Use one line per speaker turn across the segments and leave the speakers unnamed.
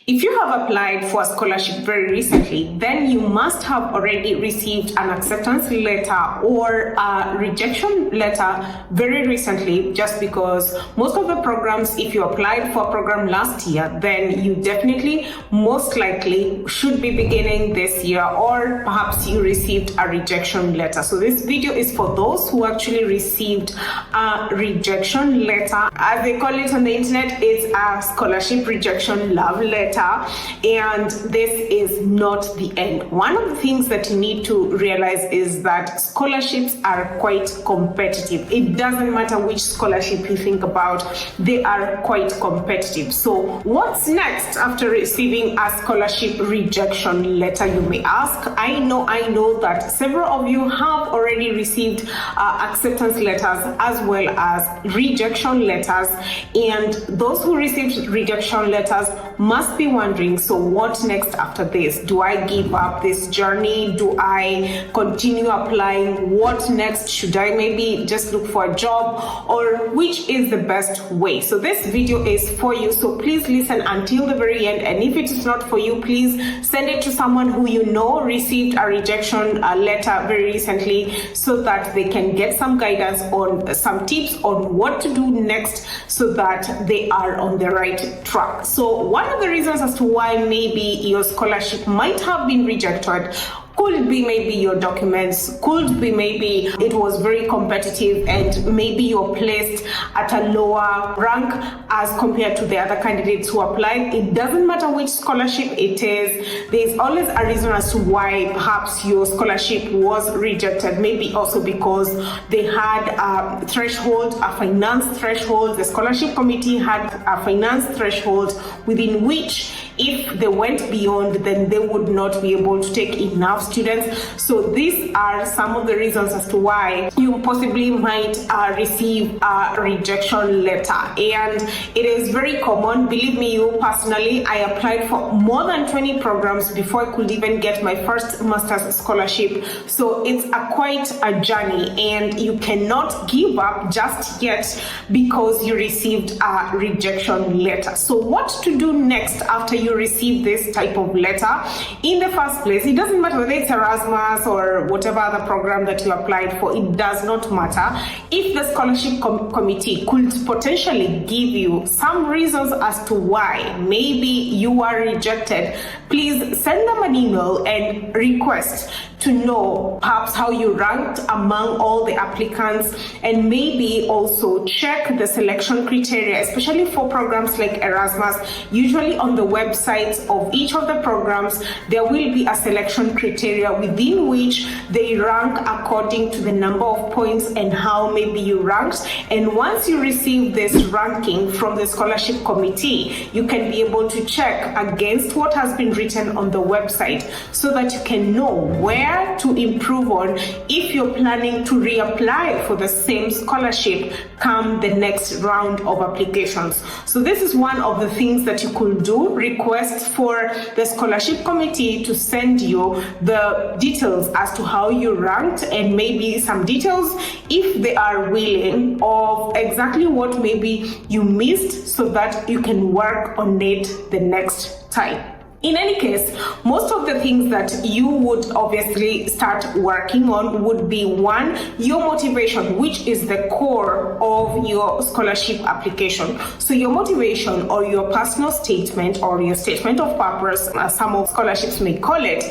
If you have applied for a scholarship very recently, then you must have already received an acceptance letter or a rejection letter very recently, just because most of the programs, if you applied for a program last year, then you definitely most likely should be beginning this year, or perhaps you received a rejection letter. So this video is for those who actually received a rejection letter. As they call it on the internet, it's a scholarship rejection love letter. And this is not the end. One of the things that you need to realize is that scholarships are quite competitive. It doesn't matter which scholarship you think about, they are quite competitive. So what's next after receiving a scholarship rejection letter, you may ask? I know that several of you have already received acceptance letters as well as rejection letters, and those who received rejection letters must be wondering, so what next after this? Do I give up this journey? Do I continue applying? What next? Should I maybe just look for a job, or which is the best way? So this video is for you, so please listen until the very end, and if it is not for you, please send it to someone who you know received a rejection letter very recently, so that they can get some guidance on some tips on what to do next so that they are on the right track. So one of the reasons as to why maybe your scholarship might have been rejected could be maybe your documents, could be maybe it was very competitive and maybe you're placed at a lower rank as compared to the other candidates who applied. It doesn't matter which scholarship it is, there's always a reason as to why perhaps your scholarship was rejected. Maybe also because they had a threshold, a finance threshold. The scholarship committee had a finance threshold within which if they went beyond, then they would not be able to take enough students. So these are some of the reasons as to why you possibly might receive a rejection letter. And it is very common. Believe me, you personally, I applied for more than 20 programs before I could even get my first master's scholarship. So it's quite a journey, and you cannot give up just yet because you received a rejection letter. So what to do next after you receive this type of letter? In the first place, it doesn't matter whether it's Erasmus or whatever other program that you applied for, it does not matter. If the scholarship committee could potentially give you some reasons as to why maybe you are rejected, please send them an email and request to know perhaps how you ranked among all the applicants, and maybe also check the selection criteria, especially for programs like Erasmus. Usually on the websites of each of the programs, there will be a selection criteria within which they rank according to the number of points and how maybe you ranked. And once you receive this ranking from the scholarship committee, you can be able to check against what has been written on the website so that you can know where to improve on if you're planning to reapply for the same scholarship come the next round of applications. So this is one of the things that you could do. Request for the scholarship committee to send you the details as to how you ranked, and maybe some details, if they are willing, of exactly what maybe you missed so that you can work on it the next time. In any case, most of the things that you would obviously start working on would be, one, your motivation, which is the core of your scholarship application. So your motivation, or your personal statement, or your statement of purpose, as some of scholarships may call it,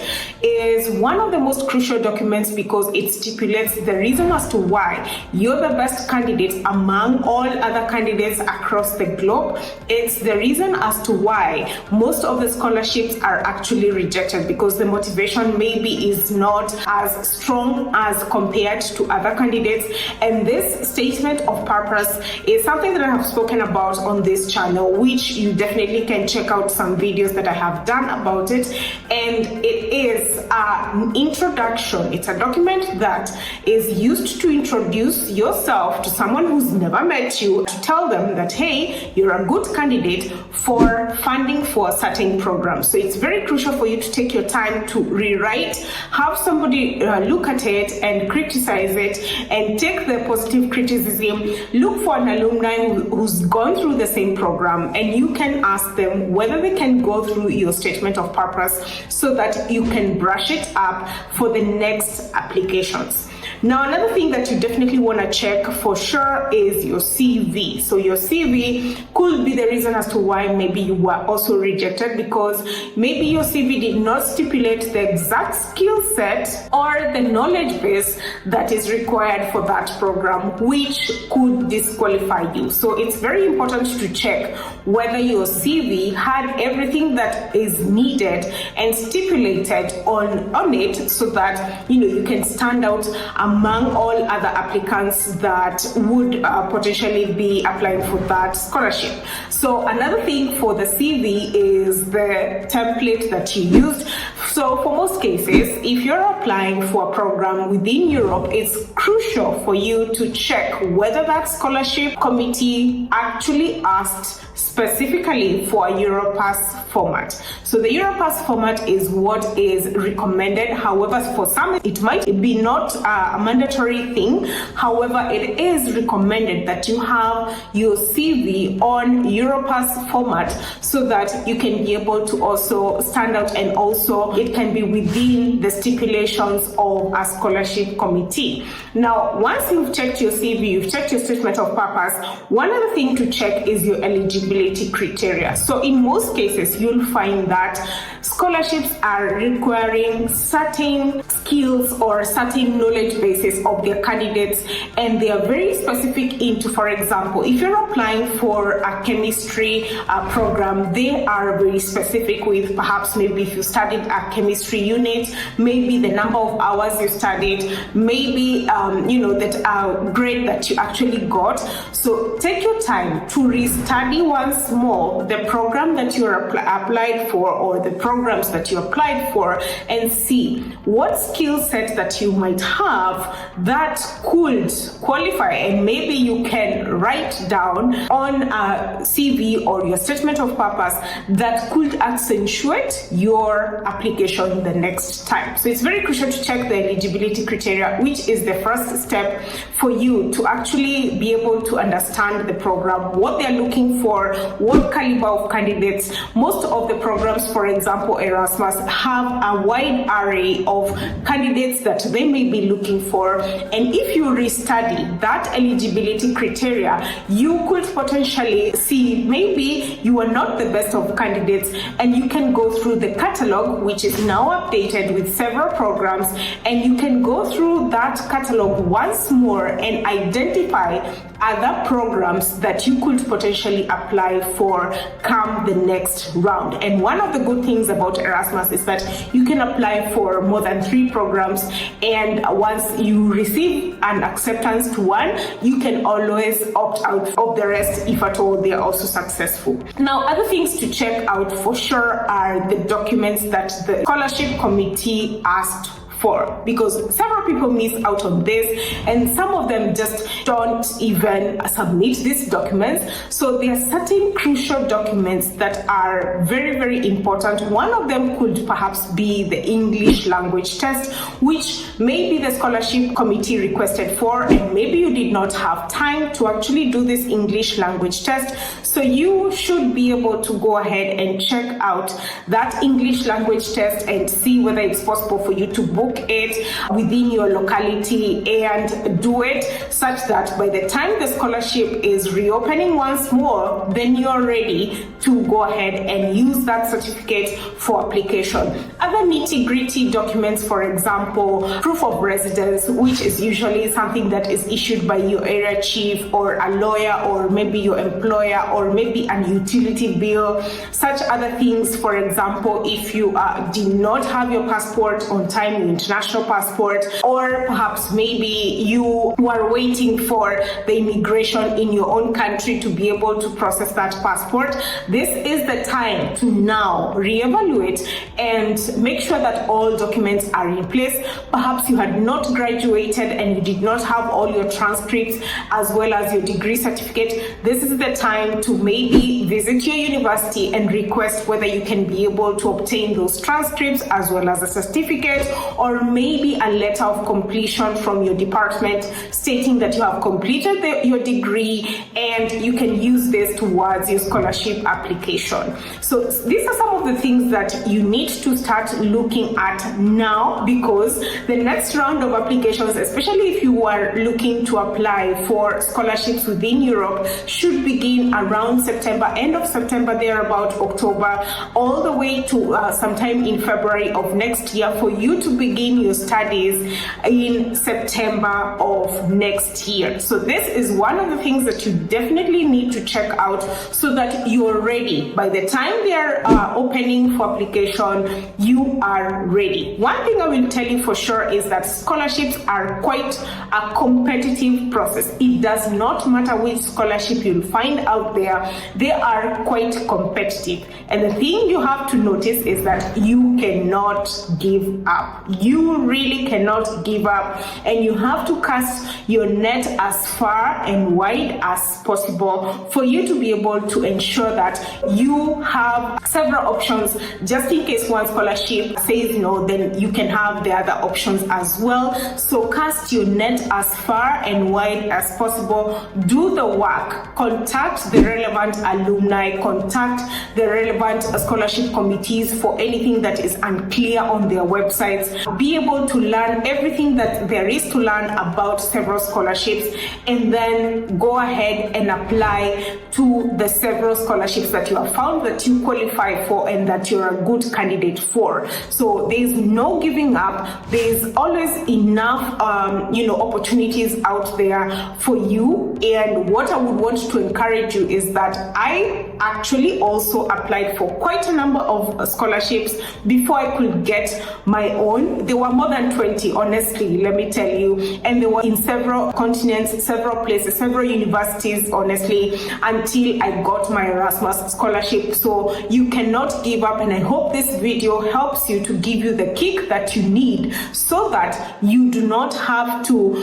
is one of the most crucial documents because it stipulates the reason as to why you're the best candidate among all other candidates across the globe. It's the reason as to why most of the scholarships are actually rejected, because the motivation maybe is not as strong as compared to other candidates. And this statement of purpose is something that I have spoken about on this channel, which you definitely can check out some videos that I have done about it. And it is an introduction. It's a document that is used to introduce yourself to someone who's never met you, to tell them that, hey, you're a good candidate for funding for certain programs. So it's very crucial for you to take your time to rewrite, have somebody look at it and criticize it, and take the positive criticism. Look for an alumni who's gone through the same program, and you can ask them whether they can go through your statement of purpose so that you can brush it up for the next applications. Now, another thing that you definitely want to check for sure is your CV. So your CV could be the reason as to why maybe you were also rejected, because maybe your CV did not stipulate the exact skill set or the knowledge base that is required for that program, which could disqualify you. So it's very important to check whether your CV had everything that is needed and stipulated on it, so that you can stand out among all other applicants that would potentially be applying for that scholarship. So another thing for the CV is the template that you used. So for most cases, if you're applying for a program within Europe, it's crucial for you to check whether that scholarship committee actually asked specifically for a Europass format. So the Europass format is what is recommended. However, for some it might be not a mandatory thing. However, it is recommended that you have your CV on Europass format so that you can be able to also stand out, and also it can be within the stipulations of a scholarship committee. Now, once you've checked your CV, you've checked your statement of purpose, one other thing to check is your eligibility criteria. So in most cases, you'll find that scholarships are requiring certain skills or certain knowledge bases of their candidates, and they are very specific into, for example, if you're applying for a chemistry program, they are very specific with perhaps maybe if you studied a chemistry unit, maybe the number of hours you studied, maybe that grade that you actually got. So take your time to restudy once more the program that you applied for, or the programs that you applied for, and see what skill set that you might have that could qualify, and maybe you can write down on a CV or your statement of purpose that could accentuate your application the next time. So it's very crucial to check the eligibility criteria, which is the first step for you to actually be able to understand the program, what they're looking for, what caliber of candidates. Most of the programs, for example Erasmus, have a wide array of candidates that they may be looking for, and if you restudy that eligibility criteria, you could potentially see maybe you are not the best of candidates, and you can go through the catalog, which is now updated with several programs, and you can go through that catalog once more and identify other programs that you could potentially apply for come the next round. And one of the good things about Erasmus is that you can apply for more than 3 programs, and once you receive an acceptance to one, you can always opt out of the rest if at all they are also successful. Now, other things to check out for sure are the documents that the scholarship committee asked for, because several people miss out on this, and some of them just don't even submit these documents. So there are certain crucial documents that are very, very important. One of them could perhaps be the English language test, which maybe the scholarship committee requested for, and maybe you did not have time to actually do this English language test. So you should be able to go ahead and check out that English language test and see whether it's possible for you to book it within your locality and do it such that by the time the scholarship is reopening once more, then you're ready to go ahead and use that certificate for application. Other nitty-gritty documents, for example, proof of residence, which is usually something that is issued by your area chief or a lawyer, or maybe your employer, or maybe an utility bill. Such other things, for example, if you did not have your passport on time, your international passport, or perhaps maybe you were waiting for the immigration in your own country to be able to process that passport, this is the time to now reevaluate and make sure that all documents are in place. Perhaps you had not graduated and you did not have all your transcripts as well as your degree certificate. This is the time to maybe visit your university and request whether you can be able to obtain those transcripts as well as a certificate, or maybe a letter of completion from your department stating that you have completed your degree, and you can use this towards your scholarship application. So these are some of the things that you need to start looking at now, because the next round of applications, especially if you are looking to apply for scholarships within Europe, should begin around September, end of September, there about October, all the way to sometime in February of next year, for you to begin your studies in September of next year. So this is one of the things that you definitely need to check out, so that you're ready. By the time they are opening for application, you are ready. One thing I will tell you for sure is that scholarships are quite a competitive process. It does not matter which scholarship you'll find out there, they are quite competitive. And the thing you have to notice is that you cannot give up. You really cannot give up, and you have to cast your net as far and wide as possible for you to be able to ensure that you have several options, just in case one scholarship says no, then you can have the other options as well. So cast your net as far and wide as possible. Do the work. Contact the relevant alumni, contact the relevant scholarship committees for anything that is unclear on their websites. Be able to learn everything that there is to learn about several scholarships, and then go ahead and apply to the several scholarships that you have found that you qualify for and that you're a good candidate for. So there's no giving up. There's always enough opportunities out there for you. And what I would want to encourage you is that I actually also applied for quite a number of scholarships before I could get my own. There were more than 20, honestly, let me tell you, and they were in several continents, several places, several universities, honestly, until I got my Erasmus scholarship. So you cannot give up, and I hope this video helps you to give you the kick that you need, so that you do not have to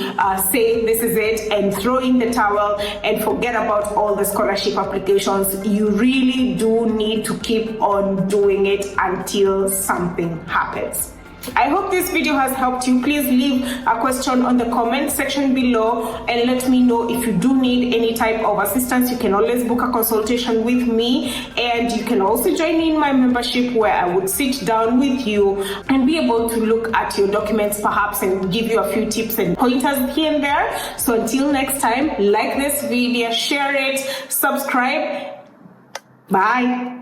say this is it and throw in the towel and forget about all the scholarship applications. You really do need to keep on doing it until something happens. I hope this video has helped you. Please leave a question on the comment section below and let me know if you do need any type of assistance. You can always book a consultation with me, and you can also join in my membership, where I would sit down with you and be able to look at your documents perhaps and give you a few tips and pointers here and there. So until next time, like this video, share it, subscribe. Bye.